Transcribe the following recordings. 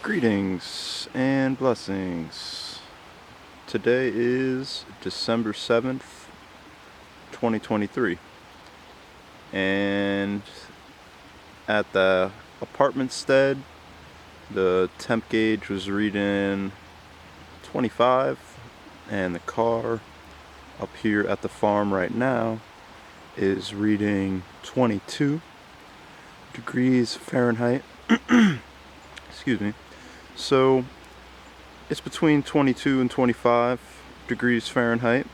Greetings and blessings. Today is December 7th, 2023, and at the apartment stead, the temp gauge was reading 25, and the car up here at the farm right now is reading 22 degrees Fahrenheit. Excuse me. So it's between 22 and 25 degrees Fahrenheit,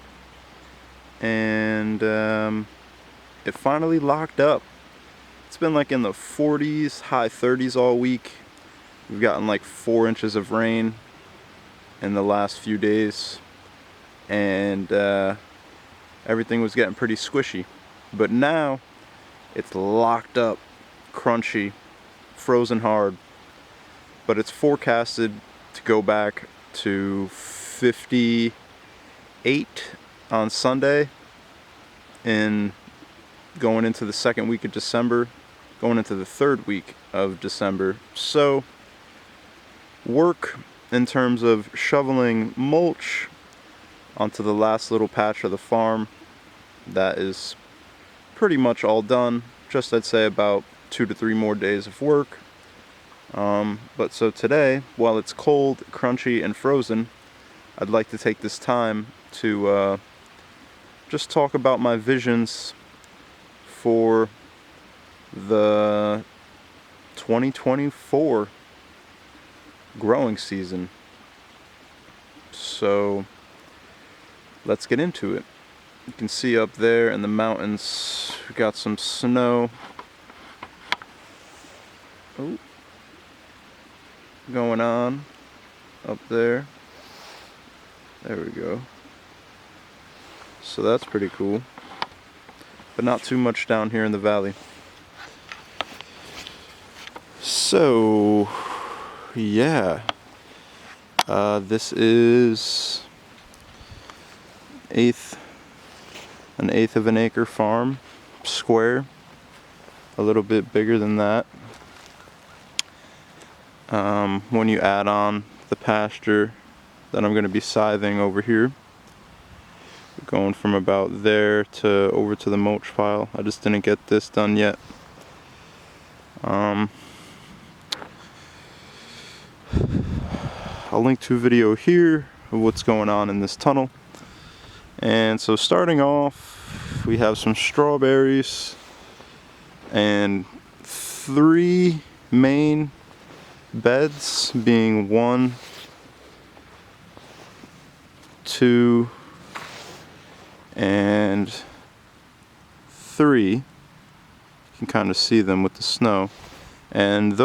and it finally locked up. It's been like in the 40s, high 30s all week. We've gotten like 4 inches of rain in the last few days, and everything was getting pretty squishy. But now it's locked up, crunchy, frozen hard. But it's forecasted to go back to 58 on Sunday, and going into the second week of December, going into the third week of December. So work in terms of shoveling mulch onto the last little patch of the farm, that is pretty much all done. Just, I'd say, about 2 to 3 more days of work. But so today, while it's cold, crunchy, and frozen, I'd like to take this time to just talk about my visions for the 2024 growing season. So let's get into it. You can see up there in the mountains, we got some snow. Oh. Going on up there. There we go. So that's pretty cool, but not too much down here in the valley. So yeah, this is an eighth of an acre farm, square, a little bit bigger than that. When you add on the pasture that I'm going to be scything over here, going from about there to over to the mulch pile. I just didn't get this done yet. I'll link to a video here of what's going on in this tunnel. And so starting off, we have some strawberries and 3 main beds, being 1, 2, and 3. You can kind of see them with the snow. And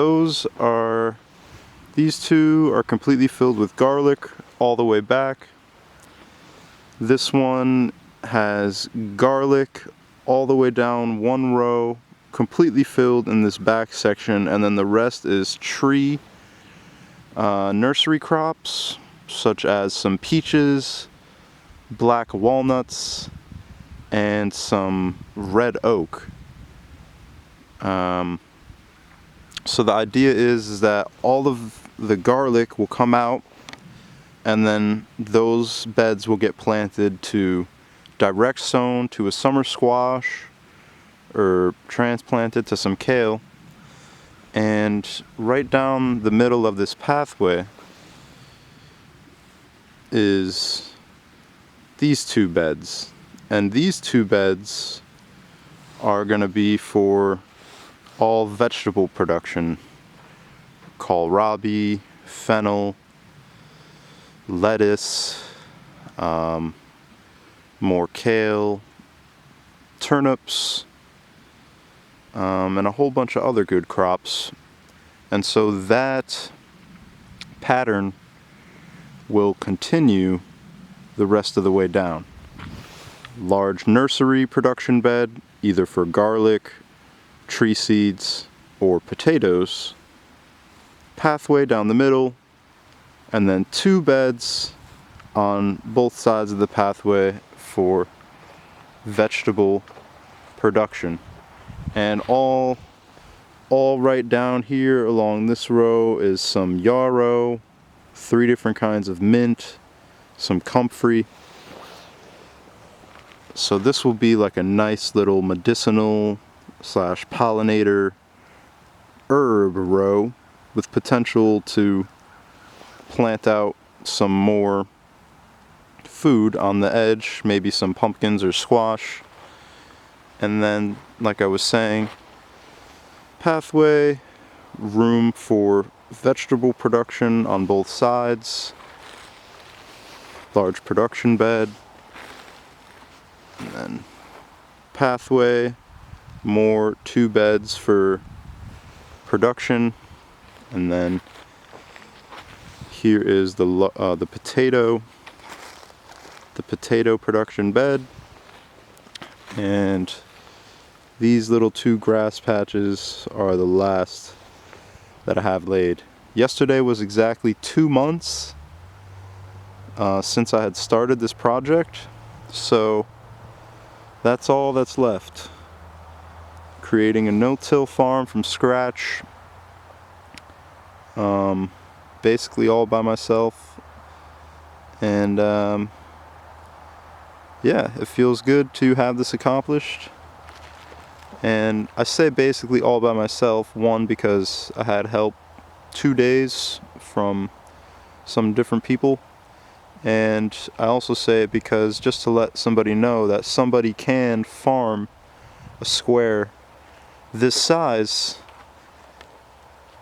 these 2 are completely filled with garlic all the way back. This one has garlic all the way down 1 row, completely filled in this back section, and then the rest is tree nursery crops, such as some peaches, black walnuts, and some red oak. So the idea is that all of the garlic will come out, and then those beds will get planted to direct sown to a summer squash, or transplanted to some kale. And right down the middle of this pathway is these 2 beds. And these 2 beds are going to be for all vegetable production: kohlrabi, fennel, lettuce, more kale, turnips, and a whole bunch of other good crops. And so that pattern will continue the rest of the way down. Large nursery production bed, either for garlic, tree seeds, or potatoes. Pathway down the middle, and then 2 beds on both sides of the pathway for vegetable production. And all all right down here along this row is some yarrow, 3 different kinds of mint, some comfrey. So this will be like a nice little medicinal slash pollinator herb row with potential to plant out some more food on the edge, maybe some pumpkins or squash. And then, like I was saying, pathway, room for vegetable production on both sides, large production bed, and then pathway, more 2 beds for production, and then here is the potato production bed, and these little 2 grass patches are the last that I have laid. Yesterday was exactly 2 months since I had started this project, so that's all that's left. Creating a no-till farm from scratch, basically all by myself, and yeah, it feels good to have this accomplished. And I say basically all by myself, one, because I had help 2 days from some different people, and I also say it because just to let somebody know that somebody can farm a square this size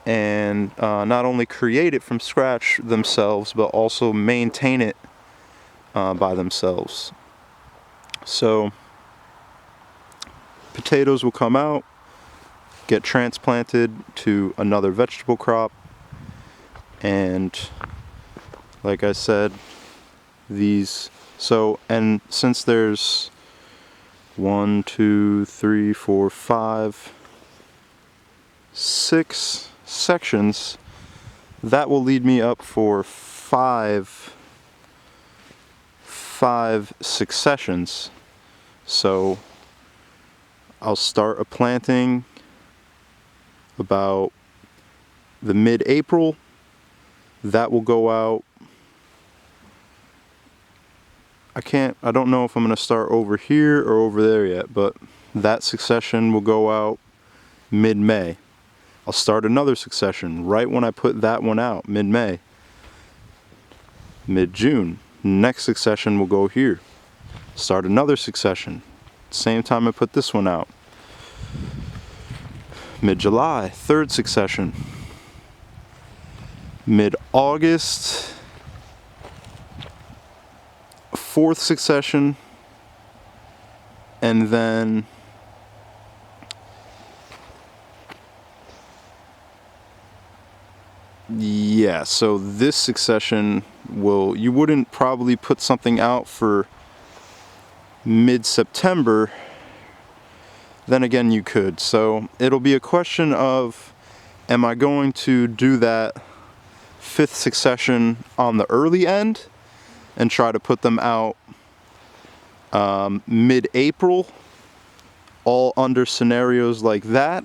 and not only create it from scratch themselves, but also maintain it by themselves. So potatoes will come out, get transplanted to another vegetable crop, and like I said, these, so, and since there's 1, 2, 3, 4, 5, 6 sections, that will lead me up for five successions. So I'll start a planting about the mid-April. That will go out. I don't know if I'm going to start over here or over there yet, but that succession will go out mid-May. I'll start another succession right when I put that one out, mid-May. Mid-June, next succession will go here. Start another succession, same time I put this one out. Mid-July, 3rd succession. Mid-August, 4th succession, and then yeah, so this succession you wouldn't probably put something out for mid-September. Then again, you could. So it'll be a question of, am I going to do that 5th succession on the early end and try to put them out mid-April, all under scenarios like that?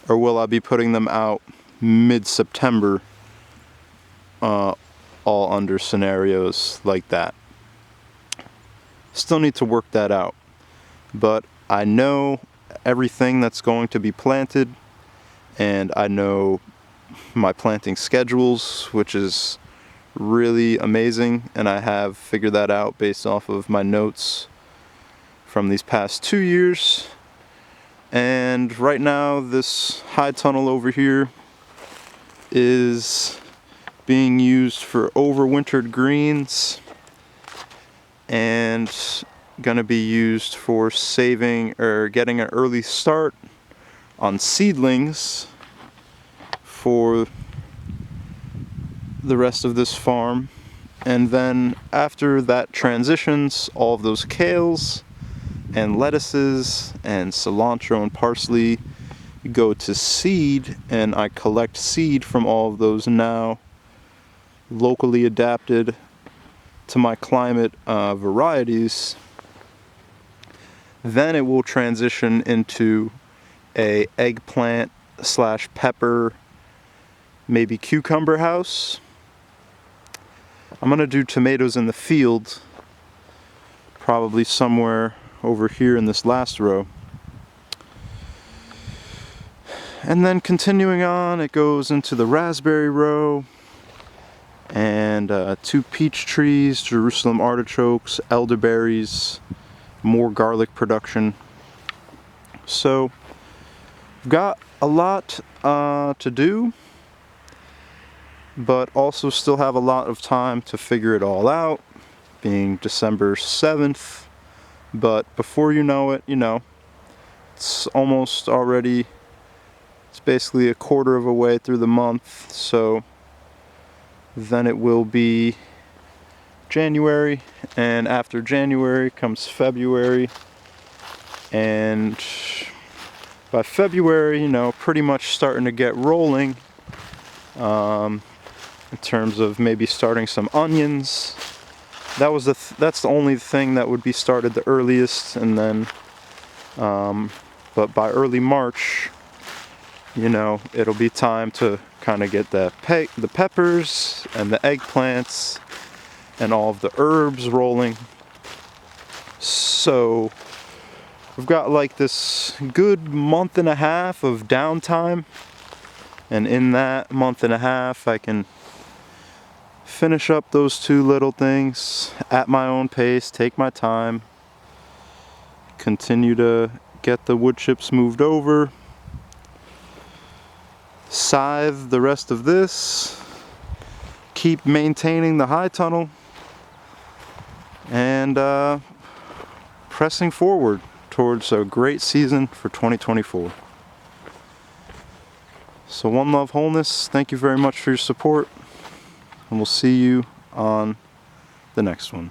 Or will I be putting them out mid-September, all under scenarios like that? Still need to work that out. But I know everything that's going to be planted, and I know my planting schedules, which is really amazing, and I have figured that out based off of my notes from these past 2 years. And right now, this high tunnel over here is being used for overwintered greens and gonna be used for saving or getting an early start on seedlings for the rest of this farm. And then after that transitions, all of those kales and lettuces and cilantro and parsley go to seed, and I collect seed from all of those now locally adapted to my climate varieties. Then it will transition into a eggplant slash pepper, maybe cucumber house. I'm gonna do tomatoes in the field, probably somewhere over here in this last row. And then continuing on, it goes into the raspberry row, and 2 peach trees, Jerusalem artichokes, elderberries, more garlic production. So we've got a lot to do, but also still have a lot of time to figure it all out, being December 7th. But before you know it, it's almost already, it's basically a quarter of a way through the month, so then it will be January, and after January comes February, and by February, pretty much starting to get rolling in terms of maybe starting some onions. That's the only thing that would be started the earliest, and then but by early March, it'll be time to kind of get the peppers and the eggplants and all of the herbs rolling. So we've got like this good month and a half of downtime, and in that month and a half I can finish up those 2 little things at my own pace, take my time, continue to get the wood chips moved over, scythe the rest of this, keep maintaining the high tunnel, and pressing forward towards a great season for 2024. So one love, wholeness. Thank you very much for your support, and we'll see you on the next one.